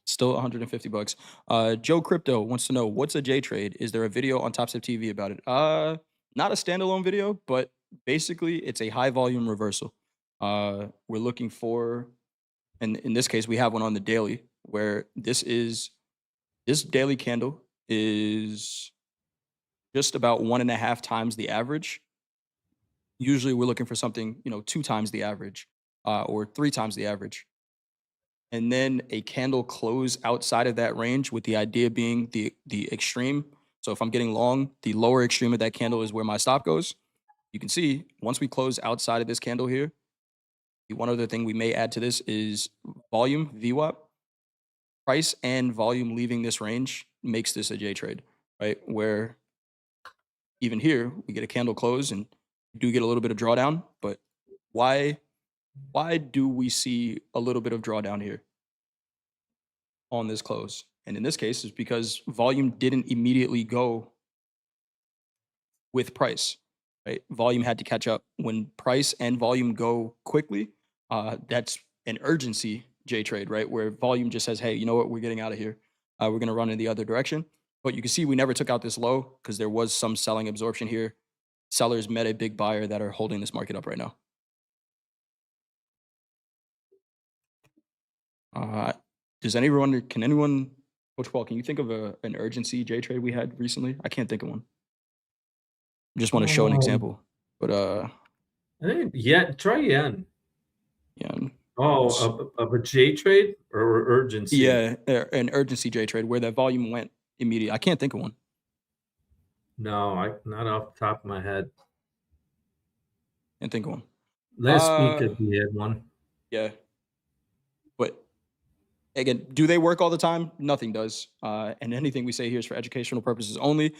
Still $150. Joe Crypto wants to know, what's a J trade? Is there a video on TopstepTV about it? Not a standalone video, but basically it's a high volume reversal. We're looking for, and in this case, we have one on the daily where this daily candle is just about 1.5 times the average. Usually we're looking for something, 2 times the average, or 3 times the average. And then a candle close outside of that range, with the idea being the extreme. So if I'm getting long, the lower extreme of that candle is where my stop goes. You can see once we close outside of this candle here, the one other thing we may add to this is volume, VWAP. Price and volume leaving this range makes this a J trade, right? Where even here we get a candle close and do get a little bit of drawdown, but why do we see a little bit of drawdown here on this close? And in this case, it's because volume didn't immediately go with price, right? Volume had to catch up. When price and volume go quickly, that's an urgency J trade, right? Where volume just says, hey, you know what? We're getting out of here. We're going to run in the other direction. But you can see we never took out this low because there was some selling absorption here. Sellers met a big buyer that are holding this market up right now. Can anyone, Coach Paul, can you think of an urgency J trade we had recently? I can't think of one. Just want to show an Um, example. But I think try yen. yeah, Oh, it's- of a J trade or urgency? yeah, an urgency J trade where that volume went immediate. I can't think of one. No, I not off the top of my head. Can't think of one. Last week Uh, we had one. yeah, but again, do they work all the time? Nothing does. And anything we say here is for educational purposes only.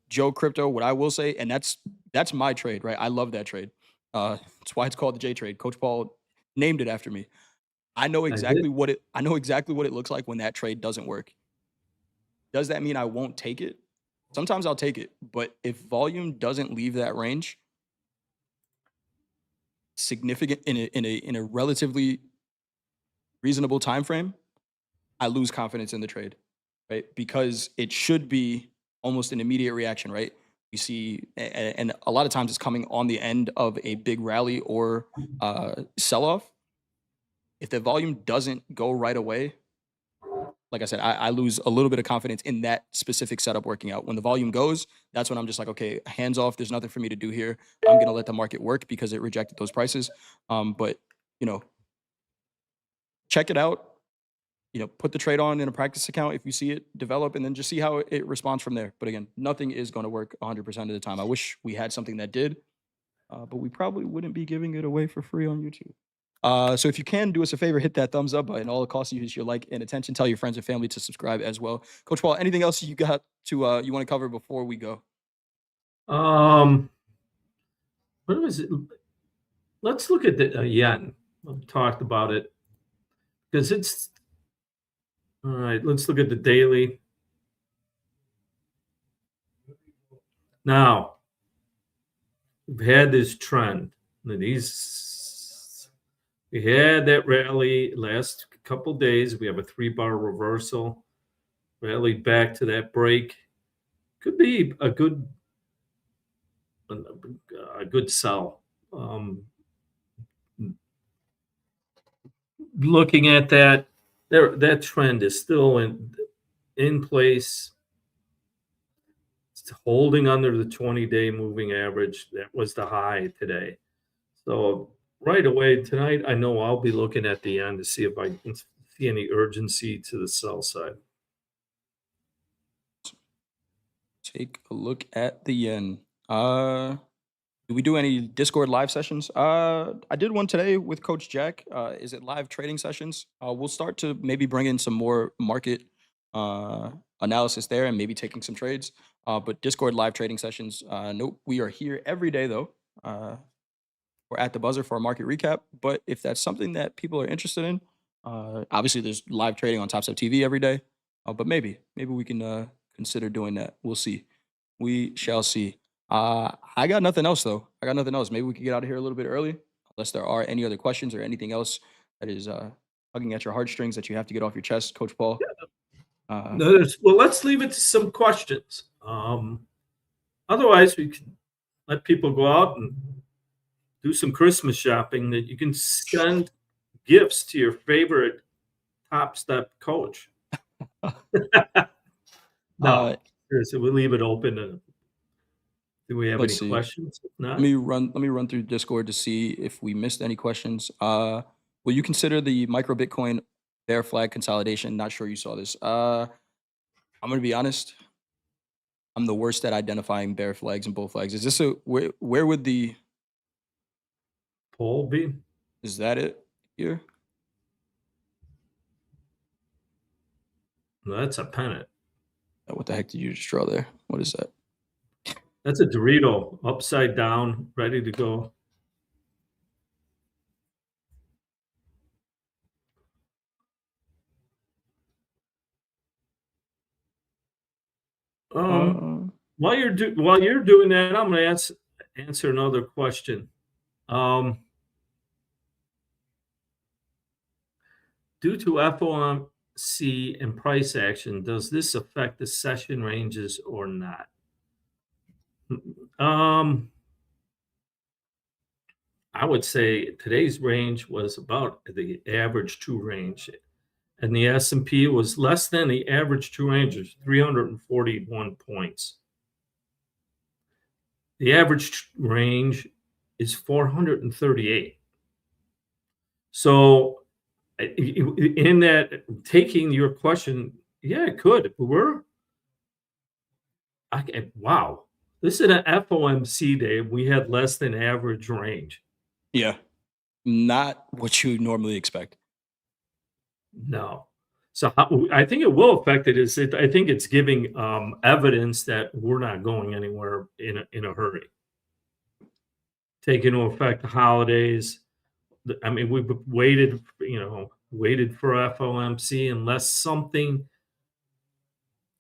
Joe Crypto, what I will say, and that's my trade, right? I love that trade. That's why it's called the J trade. Coach Paul named it after me. I know I did. exactly what it looks like when that trade doesn't work. Does that mean I won't take it? Sometimes I'll take it, but if volume doesn't leave that range, significant in a relatively reasonable time frame, I lose confidence in the trade, right? Because it should be almost an immediate reaction, right? You see, and a lot of times it's coming on the end of a big rally or sell off. If the volume doesn't go right away, like I said, I lose a little bit of confidence in that specific setup working out. When the volume goes, that's when I'm just like, okay, hands off. There's nothing for me to do here. I'm gonna let the market work because it rejected those prices. But you know, check it out. Put the trade on in a practice account if you see it develop, and then just see how it responds from there. But again, nothing is going to work 100% of the time. I wish we had something that did, but we probably wouldn't be giving it away for free on YouTube. So if you can do us a favor, hit that thumbs up button. All it costs you is your like and attention. Tell your friends and family to subscribe as well. Coach Paul, anything else you got to you want to cover before we go? What was it? Let's look at the yen. We talked about it because it's all right. Let's look at the daily now. We've had this trend. We had that rally last couple days. We have a 3-bar reversal, rallied back to that break. Could be a good sell. Looking at that, that trend is still in place. It's holding under the 20-day moving average. That was the high today. So right away tonight, I know I'll be looking at the end to see if I can see any urgency to the sell side. Take a look at the yen. Do we do any Discord live sessions? I did one today with Coach Jack. Is it live trading sessions? We'll start to maybe bring in some more market analysis there and maybe taking some trades. But Discord live trading sessions, nope. We are here every day though. We're at the buzzer for a market recap. But if that's something that people are interested in, obviously there's live trading on TopstepTV every day. But maybe we can consider doing that. We'll see. We shall see. I got nothing else though. I got nothing else. Maybe we can get out of here a little bit early, unless there are any other questions or anything else that is tugging at your heartstrings that you have to get off your chest, Coach Paul. Well, let's leave it to some questions. Otherwise, we can let people go out and do some Christmas shopping. That you can send gifts to your favorite Topstep coach. No, seriously, we'll leave it open. Do we have any questions? If not, let me run through Discord to see if we missed any questions. Will you consider the micro Bitcoin bear flag consolidation? Not sure you saw this. I'm gonna be honest. I'm the worst at identifying bear flags and bull flags. Is this where would the poll be? Is that it here? No, that's a pennant. What the heck did you just draw there? What is that? That's a Dorito upside down, ready to go. While you're doing that, I'm going to answer another question. Due to FOMC and price action, does this affect the session ranges or not? I would say today's range was about the average 2 range, and the S&P was less than the average 2 ranges, 341 points. The average range is 438. So in that, taking your question, yeah, it could. Wow. This is an FOMC day. We had less than average range. Yeah. Not what you normally expect. No. So I think it will affect it. I think it's giving evidence that we're not going anywhere in a hurry. Take into effect the holidays. I mean, we've waited for FOMC unless something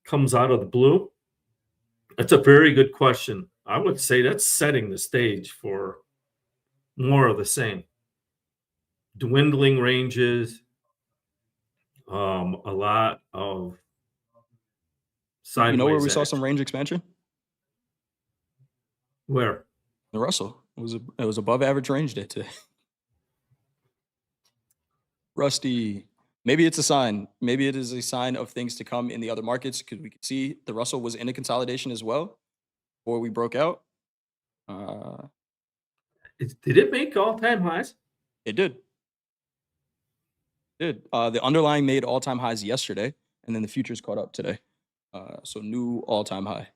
comes out of the blue. That's a very good question. I would say that's setting the stage for more of the same. Dwindling ranges, a lot of You know where sideways we saw some action. range expansion? Where? The Russell. It was above average range day today. Rusty. Maybe it's a sign. Maybe it is a sign of things to come in the other markets because we could see the Russell was in a consolidation as well before we broke out. Uh, Did it make all-time highs? it did. Did. The underlying made all-time highs yesterday, and then the futures caught up today. So new all-time high.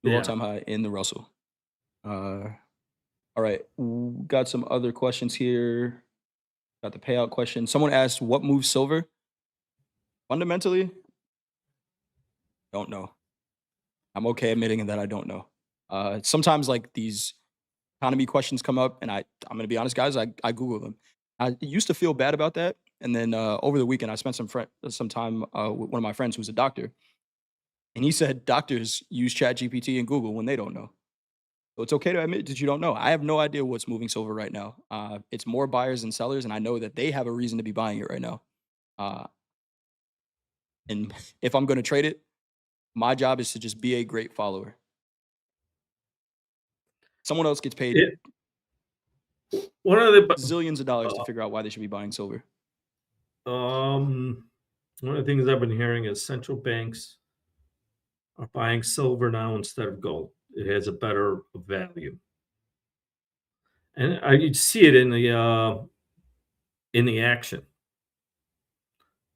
New Yeah. all-time high in the Russell. All right. Got some other questions here. Got the payout question. Someone asked, what moves silver? Fundamentally, don't know. I'm okay admitting that I don't know. Sometimes like these economy questions come up, and I'm gonna be honest, guys, I Google them. I used to feel bad about that, and then over the weekend I spent some time with one of my friends who's a doctor, and he said doctors use ChatGPT and Google when they don't know. So it's okay to admit that you don't know. I have no idea what's moving silver right now. It's more buyers than sellers, and I know that they have a reason to be buying it right now. Uh, and if I'm going to trade it, my job is to just be a great follower. Someone else gets paid It one of the zillions of dollars to figure out why they should be buying silver. one of the things I've been hearing is central banks are buying silver now instead of gold. It has a better value, and you see it in the action.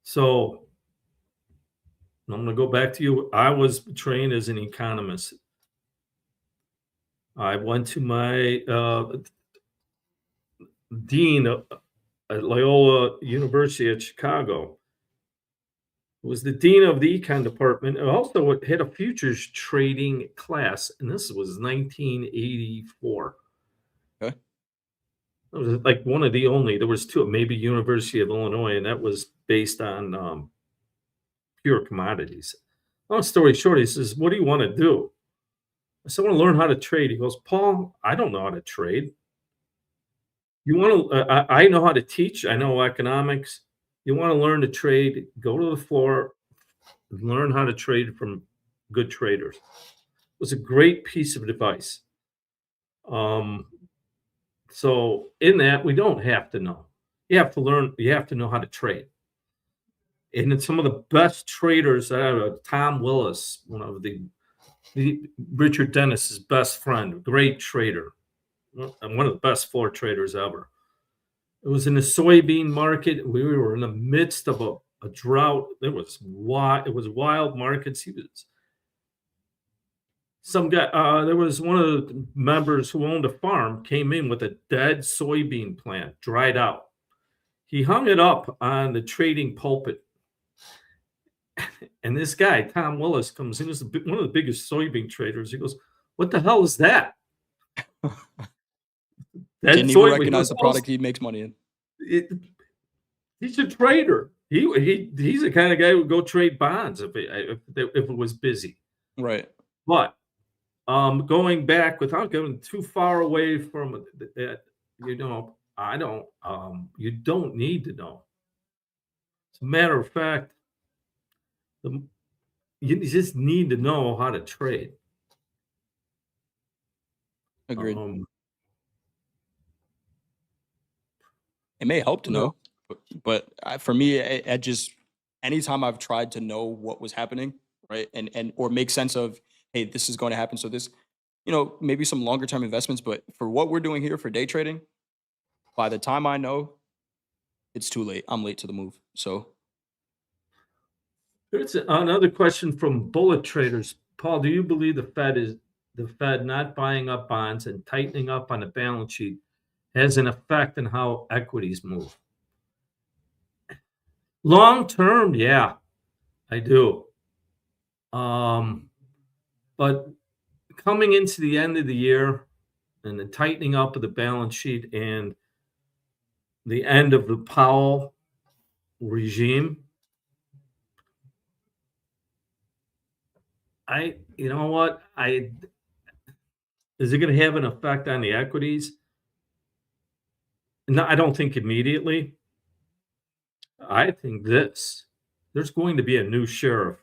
So I'm going to go back to you. I was trained as an economist. I went to my dean at Loyola University at Chicago, who was the dean of the econ department, and also had a futures trading class, and this was 1984. Okay. It was like one of the only. There was two, maybe University of Illinois, and that was based on pure commodities. Long story short, he says, "What do you want to do?" I said, "I want to learn how to trade." He goes, "Paul, I don't know how to trade. You want to? I know how to teach. I know economics. You want to learn to trade? Go to the floor, learn how to trade from good traders." It was a great piece of advice. Um, so in that, we don't have to know. You have to learn. You have to know how to trade. And then some of the best traders, Tom Willis, one of the Richard Dennis's best friend, great trader, and one of the best floor traders ever. It was in the soybean market. We were in the midst of a drought. It was wild markets. He was some guy. There was one of the members who owned a farm came in with a dead soybean plant, dried out. He hung it up on the trading pulpit. And this guy, Tom Willis, comes in. He's one of the biggest soybean traders. He goes, "What the hell is that? That Didn't even soybean?" recognize the product he makes money in. He's a trader. He's the kind of guy who would go trade bonds if it was busy. Right. But going back without going too far away from that, I don't. You don't need to know. As a matter of fact, you just need to know how to trade. Agreed. Um, It may help to well, know, but for me, I just anytime I've tried to know what was happening, right, and or make sense of, hey, this is going to happen. So this, maybe some longer term investments, but for what we're doing here for day trading, by the time I know, it's too late. I'm late to the move. So Here's another question from Bullet Traders. Paul, do you believe the Fed not buying up bonds and tightening up on the balance sheet has an effect on how equities move? Long term, yeah, I do. But coming into the end of the year and the tightening up of the balance sheet and the end of the Powell regime, you know what? Is it going to have an effect on the equities? No, I don't think immediately. I think this. there's going to be a new sheriff.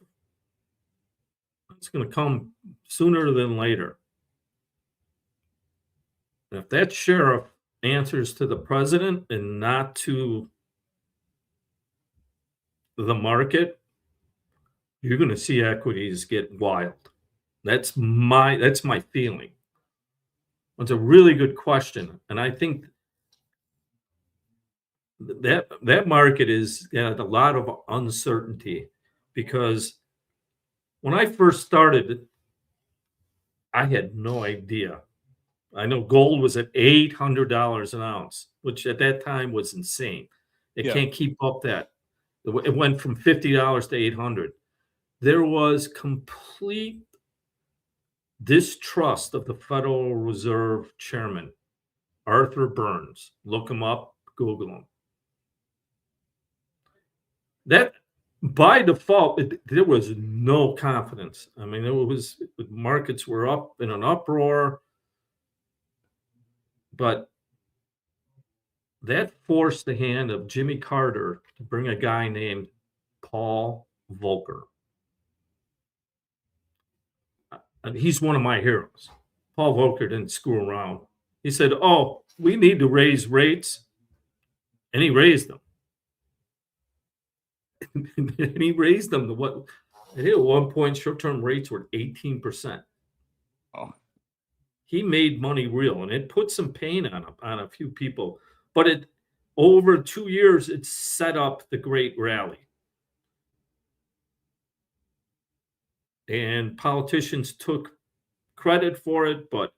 It's going to come sooner than later. And if that sheriff answers to the president and not to the market, you're going to see equities get wild. That's my feeling. It's a really good question, and I think that market is got a lot of uncertainty because when I first started, I had no idea. I know gold was at $800 an ounce, which at that time was insane. It Yeah. can't keep up that. It went from $50 to 800. There was complete distrust of the Federal Reserve Chairman, Arthur Burns. Look him up, Google him. That by default, there was no confidence. I mean, the markets were up in an uproar, but that forced the hand of Jimmy Carter to bring a guy named Paul Volcker. And he's one of my heroes. Paul Volcker didn't screw around. He said, "Oh, we need to raise rates," and he raised them. And he raised them to what? I think at one point, short-term rates were 18%. Oh, He made money real, and it put some pain on a few people. But it over 2 years, it set up the great rally. And politicians took credit for it, but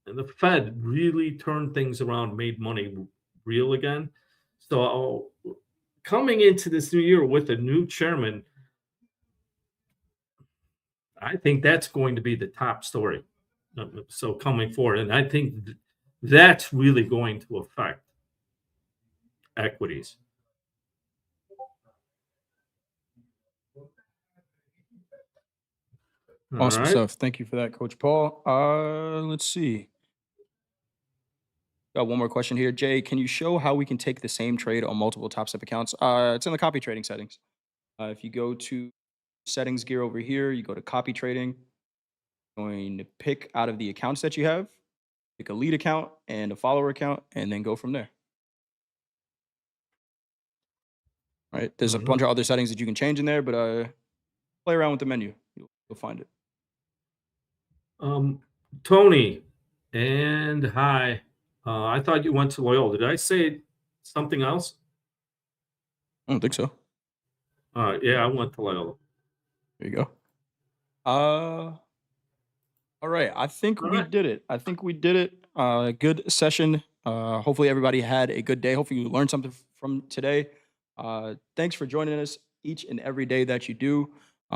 the Fed really turned things around, made money real again. So coming into this new year with a new chairman, I think that's going to be the top story. So coming forward, and I think that's really going to affect equities. All awesome right. stuff. Thank you for that, Coach Paul. Let's see. Got one more question here. Jay, can you show how we can take the same trade on multiple TopStep accounts? It's in the copy trading settings. If you go to settings gear over here, you go to copy trading, going to pick out of the accounts that you have, pick a lead account and a follower account, and then go from there. All right. There's a bunch of other settings that you can change in there, but play around with the menu. You'll find it. Tony, and hi. I thought you went to Loyola. Did I say something else? I don't think so. Yeah, I went to Loyola. There you go. All right. I think All we right. did it. Good session. Hopefully everybody had a good day. Hopefully you learned something from today. Thanks for joining us each and every day that you do.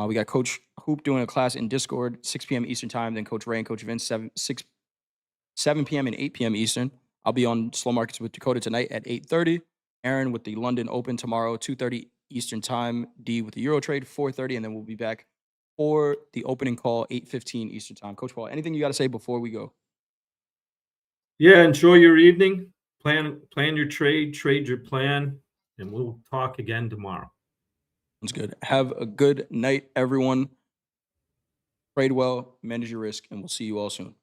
We got Coach Hoop doing a class in Discord, 6 p.m. Eastern time. Then Coach Ray and Coach Vince, 7 p.m. and 8 p.m. Eastern. I'll be on Slow Markets with Dakota tonight at 8:30. Aaron with the London Open tomorrow, 2:30 Eastern time. D with the Euro Trade, 4:30. And then we'll be back for the opening call, 8:15 Eastern time. Coach Paul, anything you got to say before we go? Yeah, enjoy your evening. Plan your trade your plan, and we'll talk again tomorrow. Sounds good. Have a good night, everyone. Trade well, manage your risk, and we'll see you all soon.